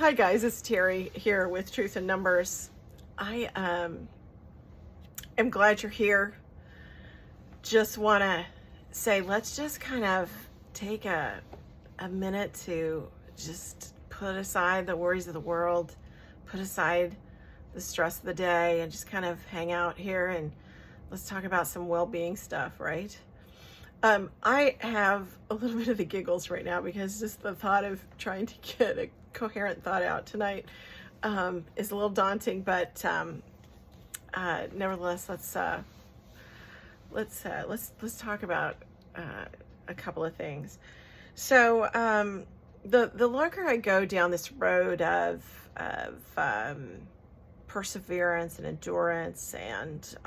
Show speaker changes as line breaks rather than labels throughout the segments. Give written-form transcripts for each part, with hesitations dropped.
Hi guys, it's Terry here with Truth in Numbers. I am glad you're here. Just want to say, let's just kind of take a minute to just put aside the worries of the world, put aside the stress of the day, and just kind of hang out here and let's talk about some well-being stuff, right? I have a little bit of the giggles right now because just the thought of trying to get a coherent thought out tonight is a little daunting, but nevertheless, let's talk about a couple of things. So the longer I go down this road of perseverance and endurance and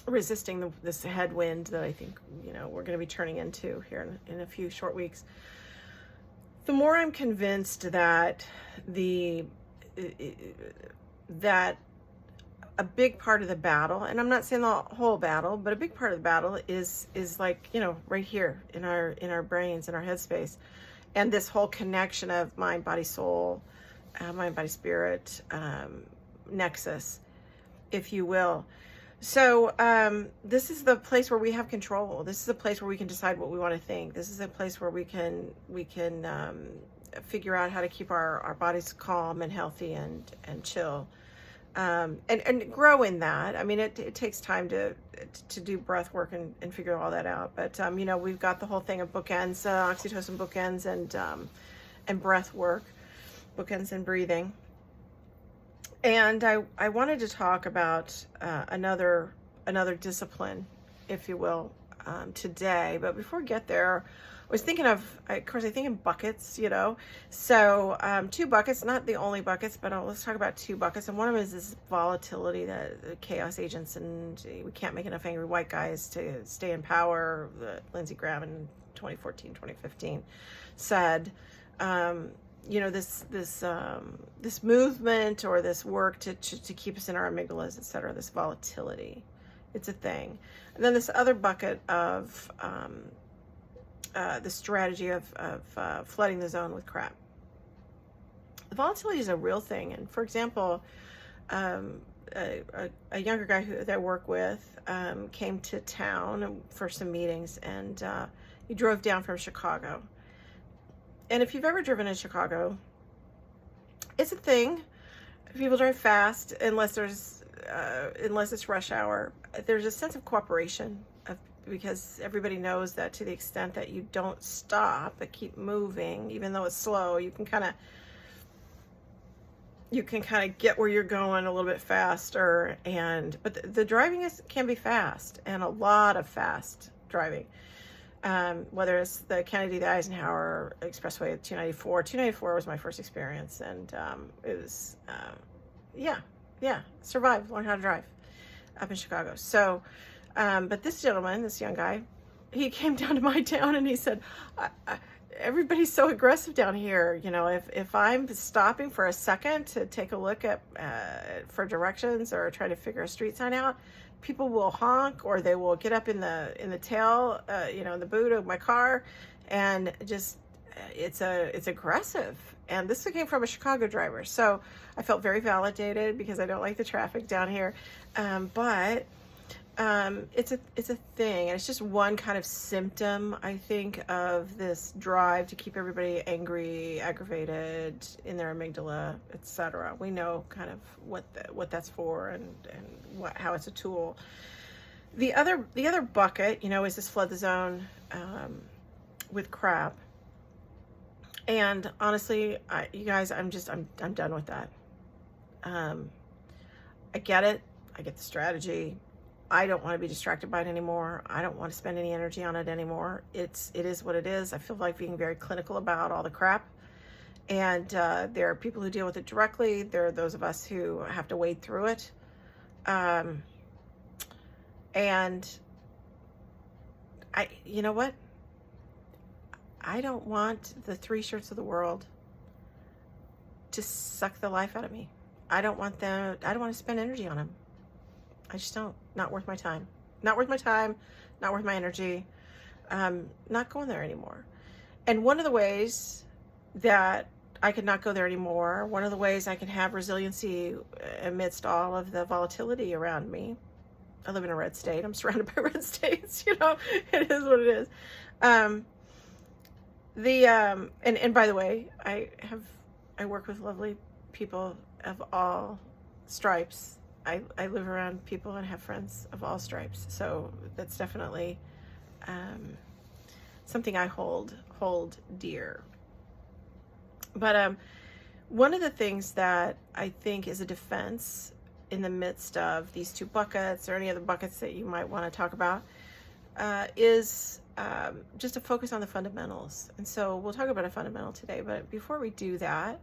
resisting this headwind that I think we're going to be turning into here in a few short weeks, the more I'm convinced that that a big part of the battle, and I'm not saying the whole battle, but a big part of the battle is like right here in our brains, in our headspace, and this whole connection of mind, body, soul, mind, body, spirit, nexus, if you will. So this is the place where we have control. This is the place where we can decide what we want to think. This is a place where we can figure out how to keep our bodies calm and healthy and chill, and grow in that. I mean, it takes time to do breath work and figure all that out. But we've got the whole thing of bookends, oxytocin bookends, and breath work, bookends and breathing. And I wanted to talk about another discipline, if you will, today. But before we get there, I was thinking of course, I think in buckets, So two buckets, not the only buckets, but let's talk about two buckets. And one of them is this volatility, the chaos agents, and we can't make enough angry white guys to stay in power. Lindsey Graham in 2014, 2015 said, this movement or this work to keep us in our amygdalas, etc. This volatility, it's a thing. And then this other bucket of the strategy of flooding the zone with crap. The volatility is a real thing. And for example, a younger guy that I work with came to town for some meetings, and he drove down from Chicago. And if you've ever driven in Chicago, it's a thing. People drive fast unless it's rush hour. There's a sense of cooperation because everybody knows that to the extent that you don't stop but keep moving, even though it's slow, you can kind of get where you're going a little bit faster. But the driving can be fast, and a lot of fast driving. Whether it's the Kennedy, the Eisenhower Expressway, 294. 294 was my first experience, and it was, survived, learn how to drive up in Chicago. So, but this gentleman, this young guy, he came down to my town and he said, everybody's so aggressive down here. If I'm stopping for a second to take a look at for directions or trying to figure a street sign out, people will honk, or they will get up in the tail, in the boot of my car, and just it's aggressive. And this came from a Chicago driver, so I felt very validated because I don't like the traffic down here. But it's a thing, and it's just one kind of symptom, I think, of this drive to keep everybody angry, aggravated, in their amygdala, etc. We know kind of what that's for, and how it's a tool. The other bucket, is this flood the zone with crap. And honestly, you guys, I'm done with that. I get it. I get the strategy. I don't want to be distracted by it anymore. I don't want to spend any energy on it anymore. It is what it is. I feel like being very clinical about all the crap. And there are people who deal with it directly. There are those of us who have to wade through it. And you know what? I don't want the three shirts of the world to suck the life out of me. I don't want to spend energy on them. I just don't. Not worth my time. Not worth my time. Not worth my energy. Not going there anymore. And one of the ways that could not go there anymore. One of the ways I can have resiliency amidst all of the volatility around me. I live in a red state. I'm surrounded by red states. You know, it is what it is. And by the way, I work with lovely people of all stripes. I live around people and have friends of all stripes. So that's definitely something I hold dear. But one of the things that I think is a defense in the midst of these two buckets, or any other buckets that you might want to talk about, is just to focus on the fundamentals. And so we'll talk about a fundamental today. But before we do that,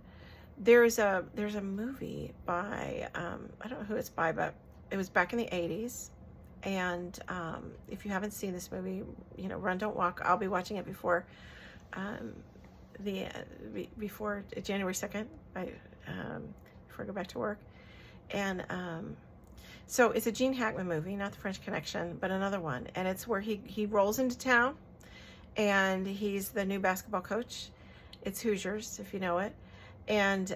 there's a movie by I don't know who it's by, but it was back in the 80s. And if you haven't seen this movie, you know, Run, Don't Walk. I'll be watching it before before January 2nd, before I go back to work. And so it's a Gene Hackman movie, not The French Connection, but another one. And it's where he rolls into town, and he's the new basketball coach. It's Hoosiers, if you know it. And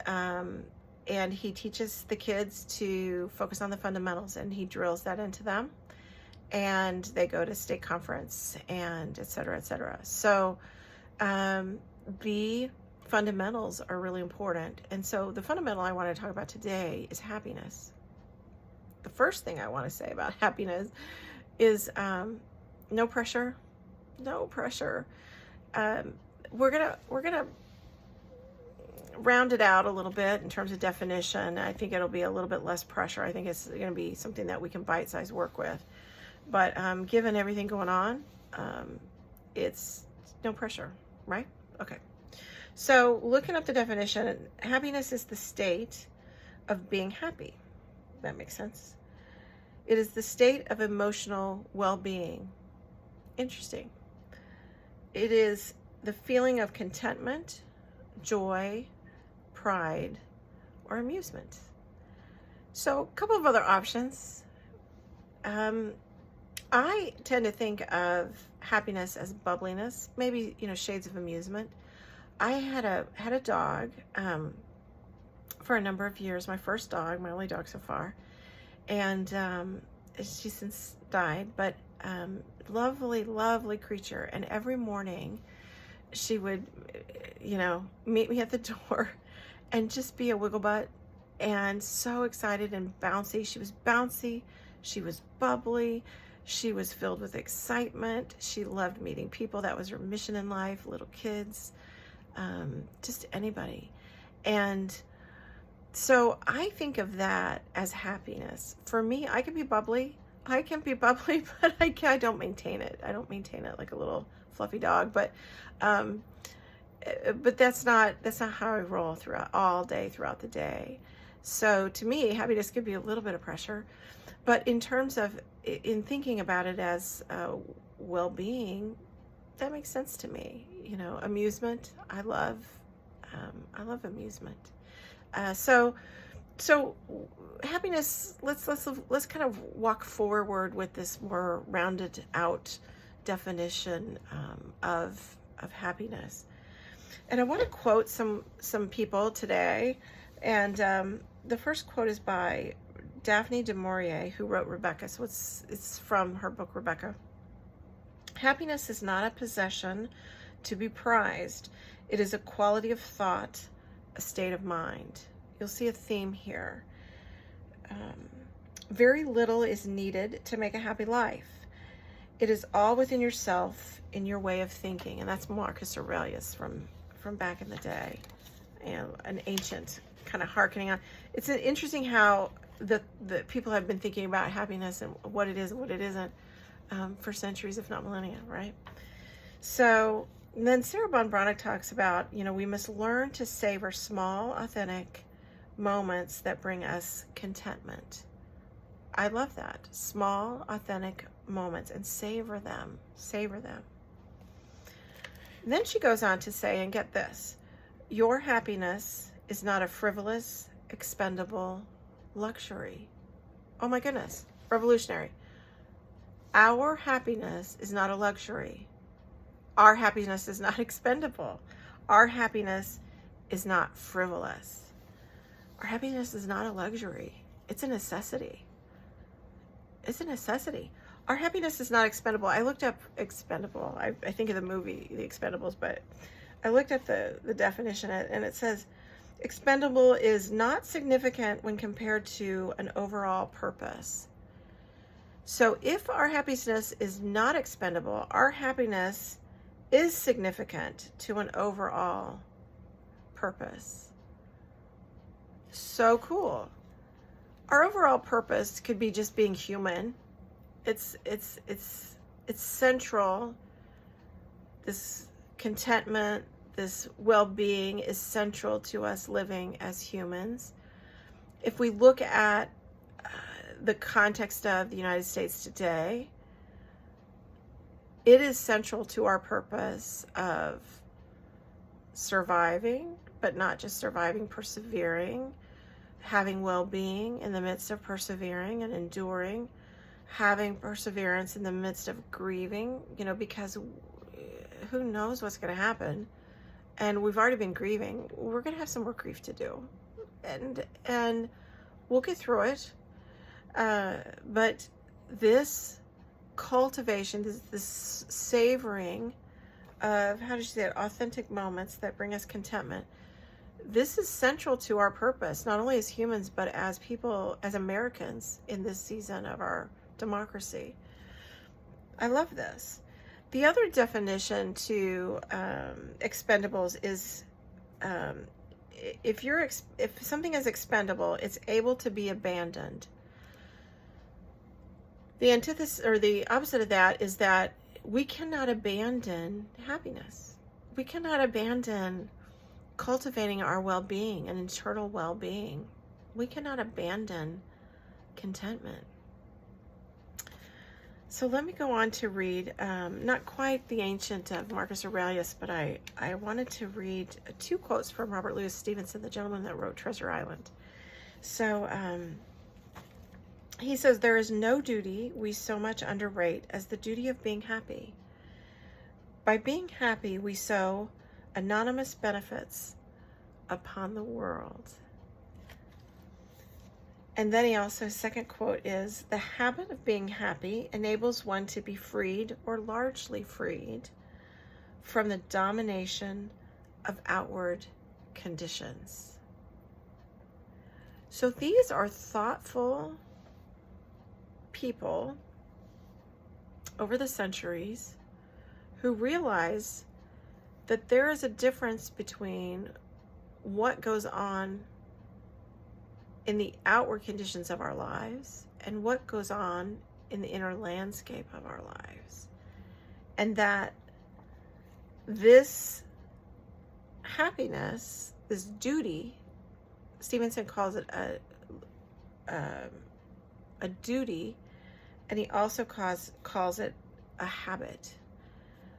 he teaches the kids to focus on the fundamentals, and he drills that into them. And they go to state conference, and et cetera, et cetera. So the fundamentals are really important. And so the fundamental I want to talk about today is happiness. The first thing I want to say about happiness is no pressure. No pressure. We're gonna round it out a little bit in terms of definition. I think it'll be a little bit less pressure. I think it's going to be something that we can bite-size work with. But given everything going on, it's no pressure, right? Okay. So looking up the definition, happiness is the state of being happy. That makes sense. It is the state of emotional well-being. Interesting. It is the feeling of contentment, joy, pride, or amusement. So a couple of other options. I tend to think of happiness as bubbliness, maybe, you know, shades of amusement. I had a dog for a number of years, my first dog, my only dog so far, and she's since died, but lovely, lovely creature. And every morning she would, you know, meet me at the door and just be a wiggle butt and so excited and bouncy. She was bouncy, she was bubbly, she was filled with excitement. She loved meeting people. That was her mission in life, little kids, just anybody. And so I think of that as happiness. For me, I can be bubbly. I can be bubbly, but I don't maintain it. I don't maintain it like a little fluffy dog. But that's not how I roll throughout the day. So to me, happiness could be a little bit of pressure. But in terms of, in thinking about it as well-being, that makes sense to me. You know, amusement, I love amusement. So happiness, let's kind of walk forward with this more rounded out definition of happiness. And I want to quote some people today. And the first quote is by Daphne du Maurier, who wrote Rebecca. So it's from her book, Rebecca. Happiness is not a possession to be prized. It is a quality of thought, a state of mind. You'll see a theme here. Very little is needed to make a happy life. It is all within yourself, in your way of thinking. And that's Marcus Aurelius from back in the day, and an ancient kind of hearkening on. It's interesting how the people have been thinking about happiness and what it is and what it isn't for centuries, if not millennia, right? So then Sarah Von Bronick talks about, you know, we must learn to savor small, authentic moments that bring us contentment. I love that. Small, authentic moments, and savor them. And then she goes on to say, and get this, your happiness is not a frivolous, expendable luxury. Oh my goodness, revolutionary. Our happiness is not a luxury. Our happiness is not expendable. Our happiness is not frivolous. Our happiness is not a luxury. It's a necessity. It's a necessity. Our happiness is not expendable. I looked up expendable. I think of the movie, The Expendables, but I looked up the definition, and it says expendable is not significant when compared to an overall purpose. So if our happiness is not expendable, our happiness is significant to an overall purpose. So cool. Our overall purpose could be just being human. It's central. This contentment, this well-being is central to us living as humans. If we look at the context of the United States today, it is central to our purpose of surviving, but not just surviving, persevering, having well-being in the midst of persevering and enduring, having perseverance in the midst of grieving, because who knows what's going to happen. And we've already been grieving. We're going to have some more grief to do. And we'll get through it. But this cultivation, this savoring of, how do you say it, authentic moments that bring us contentment, this is central to our purpose, not only as humans, but as people, as Americans in this season of our democracy. I love this. The other definition to expendables is if something is expendable, it's able to be abandoned. The antithesis, or the opposite of that, is that we cannot abandon happiness. We cannot abandon cultivating our well-being and internal well-being. We cannot abandon contentment. So let me go on to read, not quite the Ancient of Marcus Aurelius, but I wanted to read 2 quotes from Robert Louis Stevenson, the gentleman that wrote Treasure Island. So he says, "There is no duty we so much underrate as the duty of being happy. By being happy, we sow anonymous benefits upon the world." And then he also, his second quote is, "The habit of being happy enables one to be freed, or largely freed, from the domination of outward conditions." So these are thoughtful people over the centuries who realize that there is a difference between what goes on in the outward conditions of our lives and what goes on in the inner landscape of our lives. And that this happiness, this duty, Stevenson calls it a duty, and he also calls it a habit.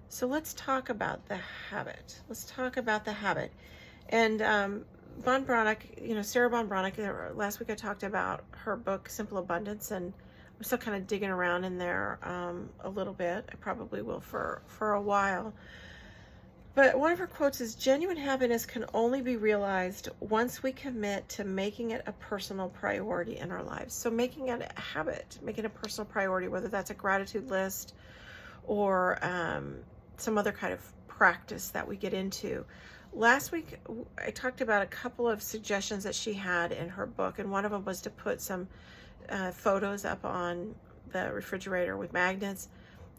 So let's talk about the habit. And von Bronick, Sarah von Bronick, last week I talked about her book, Simple Abundance, and I'm still kind of digging around in there a little bit. I probably will for a while. But one of her quotes is, "Genuine happiness can only be realized once we commit to making it a personal priority in our lives." So making it a habit, making it a personal priority, whether that's a gratitude list or some other kind of practice that we get into. Last week, I talked about a couple of suggestions that she had in her book, and one of them was to put some photos up on the refrigerator with magnets,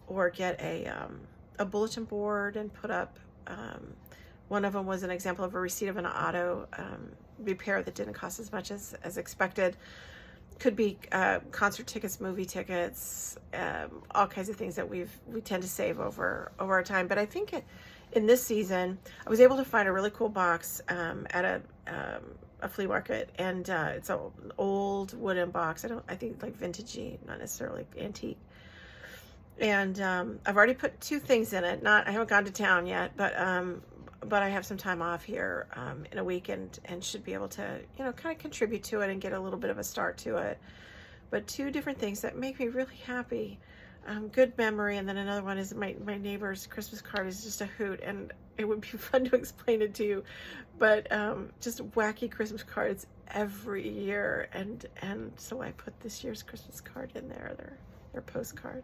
or get a bulletin board and put up. One of them was an example of a receipt of an auto repair that didn't cost as much as expected. Could be concert tickets, movie tickets, all kinds of things that we tend to save over our time. But I think in this season, I was able to find a really cool box at a flea market, and it's an old wooden box. I think like vintagey, not necessarily antique. And I've already put 2 things in it. I haven't gone to town yet, but I have some time off here in a week, and should be able to, kind of contribute to it and get a little bit of a start to it. But 2 different things that make me really happy. Good memory, and then another one is my neighbor's Christmas card is just a hoot, and it would be fun to explain it to you, but just wacky Christmas cards every year, and so I put this year's Christmas card in there, their postcard.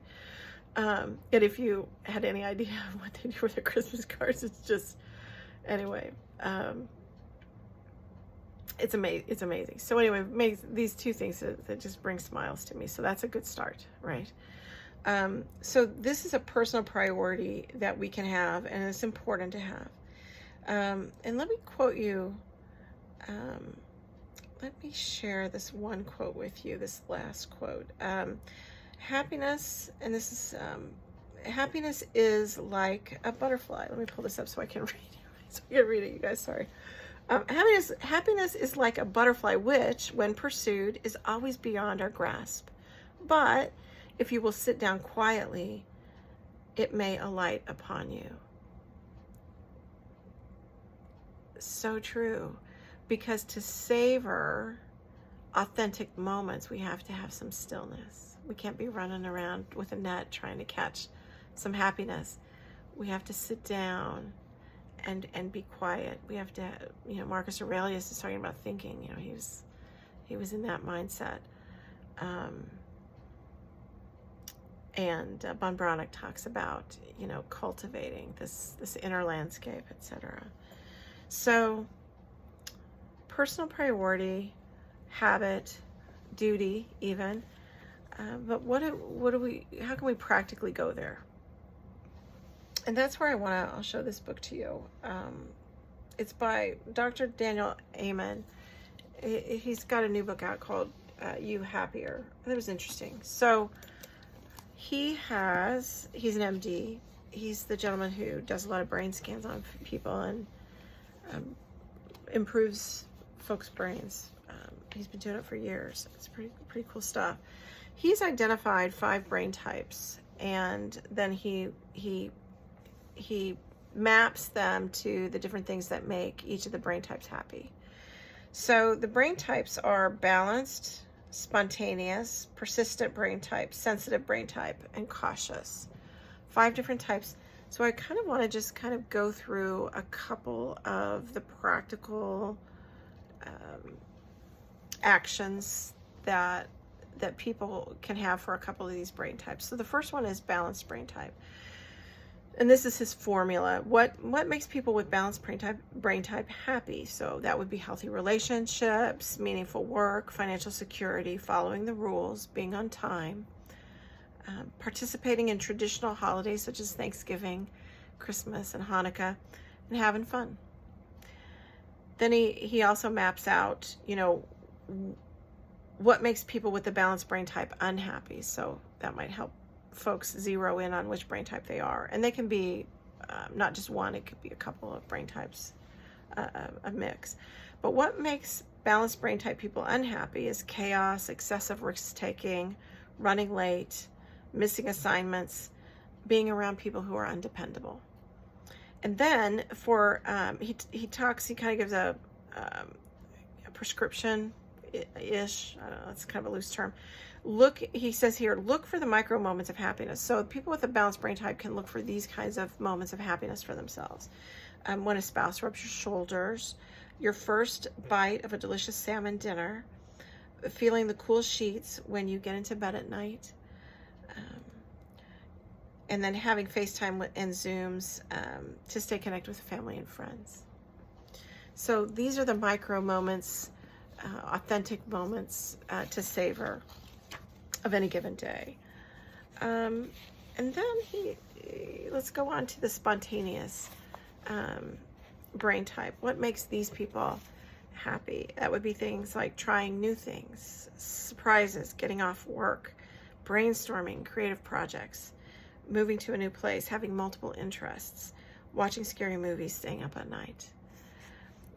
And if you had any idea of what they do with their Christmas cards, it's just, anyway, it's amazing. So anyway, these two things that just bring smiles to me. So that's a good start, right? So this is a personal priority that we can have, and it's important to have. And let me quote you. Let me share this one quote with you, this last quote. Happiness, and this is, happiness is like a butterfly. Let me pull this up so I can read it. So I can read it, you guys, sorry. Happiness is like a butterfly, which, when pursued, is always beyond our grasp. But if you will sit down quietly, it may alight upon you. So true. Because to savor authentic moments, we have to have some stillness. We can't be running around with a net trying to catch some happiness. We have to sit down and be quiet. We have to, Marcus Aurelius is talking about thinking. He was in that mindset. And Von Bronick talks about, cultivating this inner landscape, etc. So, personal priority, habit, duty, even. But how can we practically go there? And that's where I'll show this book to you. It's by Dr. Daniel Amen. He's got a new book out called You Happier. That was interesting. So he's an MD. He's the gentleman who does a lot of brain scans on people and improves folks' brains. He's been doing it for years. It's pretty cool stuff. He's identified 5 brain types, and then he maps them to the different things that make each of the brain types happy. So the brain types are balanced, spontaneous, persistent brain type, sensitive brain type, and cautious. 5 different types. So I kind of want to just kind of go through a couple of the practical actions that people can have for a couple of these brain types. So the first one is balanced brain type. And this is his formula. What makes people with balanced brain type happy? So that would be healthy relationships, meaningful work, financial security, following the rules, being on time, participating in traditional holidays such as Thanksgiving, Christmas, and Hanukkah, and having fun. Then he also maps out, what makes people with the balanced brain type unhappy. So that might help folks zero in on which brain type they are. And they can be not just one, it could be a couple of brain types, a mix. But what makes balanced brain type people unhappy is chaos, excessive risk-taking, running late, missing assignments, being around people who are undependable. And then for, he kind of gives a prescription-ish, I don't know, that's kind of a loose term. He says here, look for the micro moments of happiness. So people with a balanced brain type can look for these kinds of moments of happiness for themselves. When a spouse rubs your shoulders, your first bite of a delicious salmon dinner, feeling the cool sheets when you get into bed at night, and then having FaceTime and Zooms to stay connected with family and friends. So these are the micro moments, authentic moments to savor of any given day. And then let's go on to the spontaneous brain type. What makes these people happy? That would be things like trying new things, surprises, getting off work, brainstorming, creative projects, moving to a new place, having multiple interests, watching scary movies, staying up at night.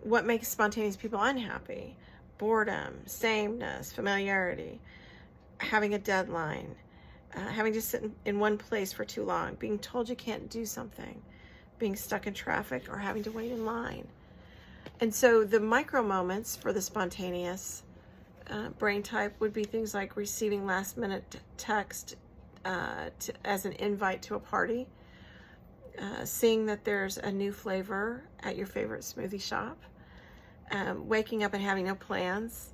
What makes spontaneous people unhappy? Boredom, sameness, familiarity, having a deadline, having to sit in one place for too long, being told you can't do something, being stuck in traffic, or having to wait in line. And so the micro moments for the spontaneous brain type would be things like receiving last minute text as an invite to a party, seeing that there's a new flavor at your favorite smoothie shop, waking up and having no plans,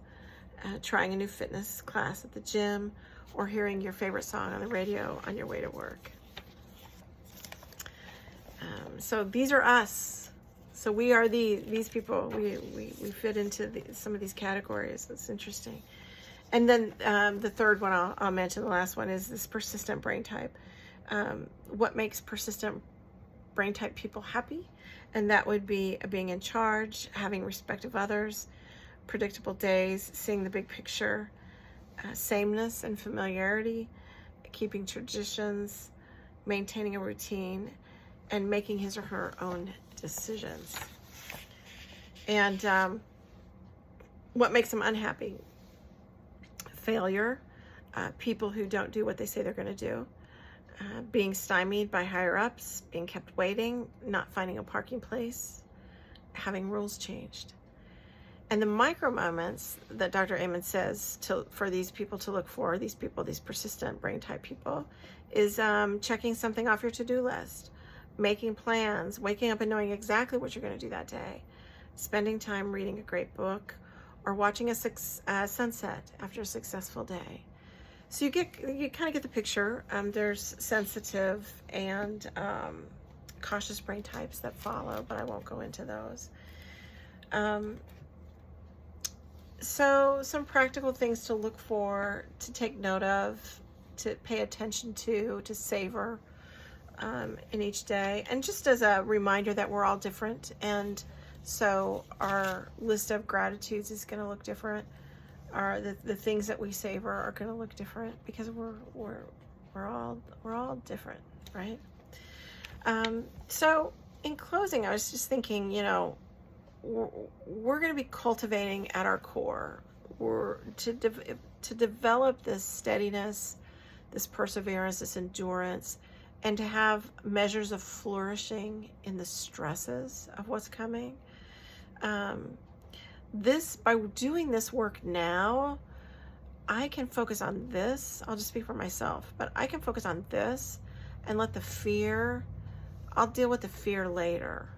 trying a new fitness class at the gym, or hearing your favorite song on the radio on your way to work. So these are us. So we are these people. We fit into some of these categories. It's interesting. And then the third one I'll mention, the last one, is this persistent brain type. What makes persistent brain type people happy? And that would be being in charge, having respect of others, predictable days, seeing the big picture, sameness and familiarity, keeping traditions, maintaining a routine, and making his or her own decisions. And what makes them unhappy? Failure, people who don't do what they say they're going to do, being stymied by higher ups, being kept waiting, not finding a parking place, having rules changed. And the micro moments that Dr. Amen says for these people to look for, these persistent brain type people, is checking something off your to-do list, making plans, waking up and knowing exactly what you're going to do that day, spending time reading a great book, or watching a sunset after a successful day. So you kind of get the picture. There's sensitive and cautious brain types that follow, but I won't go into those. So some practical things to look for, to take note of, to pay attention to savor in each day. And just as a reminder that we're all different, and so our list of gratitudes is going to look different. The things that we savor are going to look different, because we're all different, right? So in closing, I was just thinking, we're going to be cultivating at our core. We're to develop this steadiness, this perseverance, this endurance, and to have measures of flourishing in the stresses of what's coming. By doing this work now, I can focus on this. I'll just speak for myself, but I can focus on this and let the fear, I'll deal with the fear later.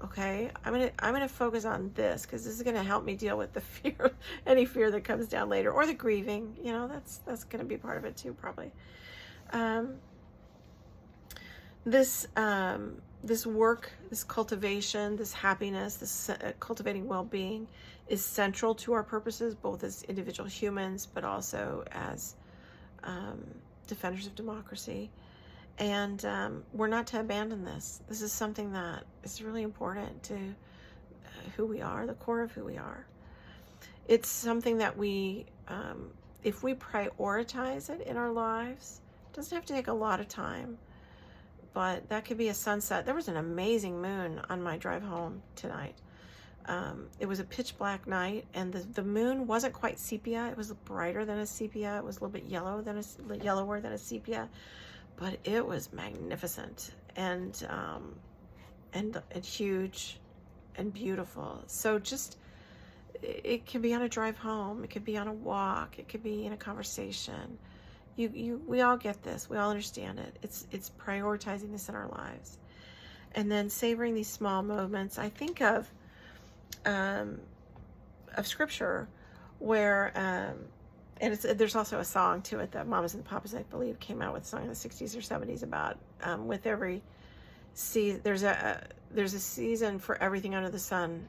Okay, I'm gonna focus on this, because this is gonna help me deal with the fear, any fear that comes down later, or the grieving. That's gonna be part of it too, probably. This work, this cultivation, this happiness, this cultivating well-being is central to our purposes, both as individual humans, but also as defenders of democracy. And we're not to abandon this. This is something that is really important to who we are, the core of who we are. It's something that we, if we prioritize it in our lives, it doesn't have to take a lot of time, but that could be a sunset. There was an amazing moon on my drive home tonight. It was a pitch black night, and the moon wasn't quite sepia. It was brighter than a sepia. It was a little bit yellower than a sepia. But it was magnificent and huge and beautiful. So just, it can be on a drive home, it could be on a walk, it could be in a conversation. We all get this, we all understand it. It's prioritizing this in our lives, and then savoring these small moments. I think of scripture where and there's also a song to it that Mamas and Papas, I believe, came out with a song in the 60s or 70s about with every season, there's a season for everything under the sun,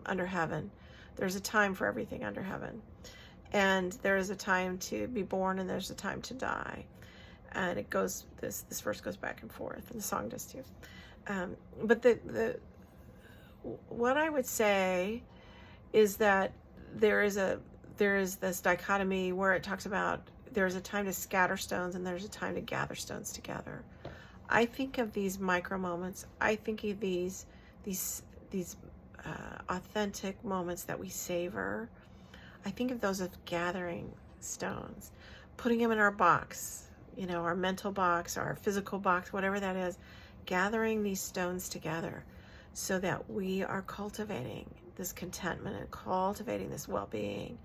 under heaven. There's a time for everything under heaven, and there is a time to be born, and there's a time to die. And it goes, this verse goes back and forth, and the song does too. But what I would say is that there is this dichotomy where it talks about there's a time to scatter stones and there's a time to gather stones together. I think of these micro moments. I think of these authentic moments that we savor. I think of those as gathering stones, putting them in our box, our mental box, our physical box, whatever that is, gathering these stones together so that we are cultivating this contentment and cultivating this well-being,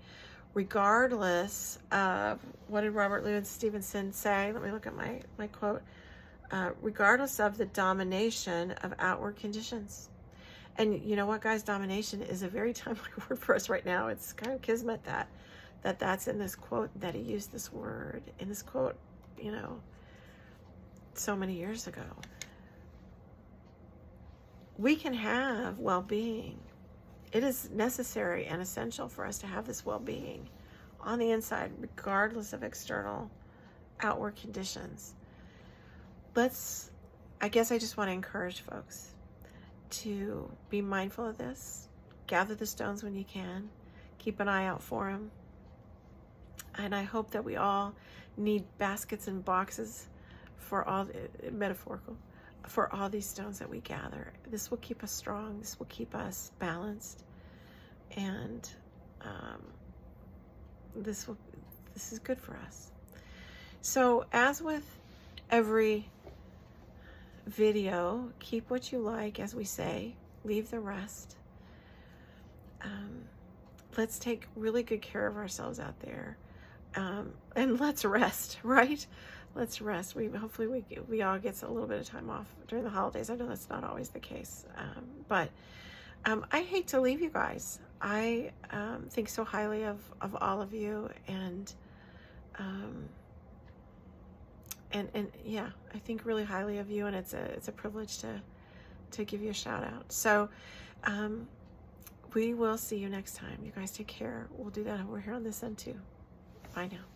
regardless of, what did Robert Louis Stevenson say? Let me look at my quote. Regardless of the domination of outward conditions. And you know what, guys? Domination is a very timely word for us right now. It's kind of kismet that's in this quote, that he used this word in this quote, you know, so many years ago. We can have well-being. It is necessary and essential for us to have this well-being on the inside, regardless of external outward conditions. I guess I just want to encourage folks to be mindful of this. Gather the stones when you can. Keep an eye out for them. And I hope that we all need baskets and boxes for all, metaphorical, for all these stones that we gather. This will keep us strong. This will keep us balanced. And this is good for us. So as with every video, keep what you like, as we say, leave the rest. Let's take really good care of ourselves out there, and let's rest, right? Let's rest. Hopefully we all get a little bit of time off during the holidays. I know that's not always the case, but I hate to leave you guys. I think so highly of all of you, and yeah, I think really highly of you, and it's a privilege to give you a shout out. So we will see you next time. You guys take care. We'll do that over here on this end too. Bye now.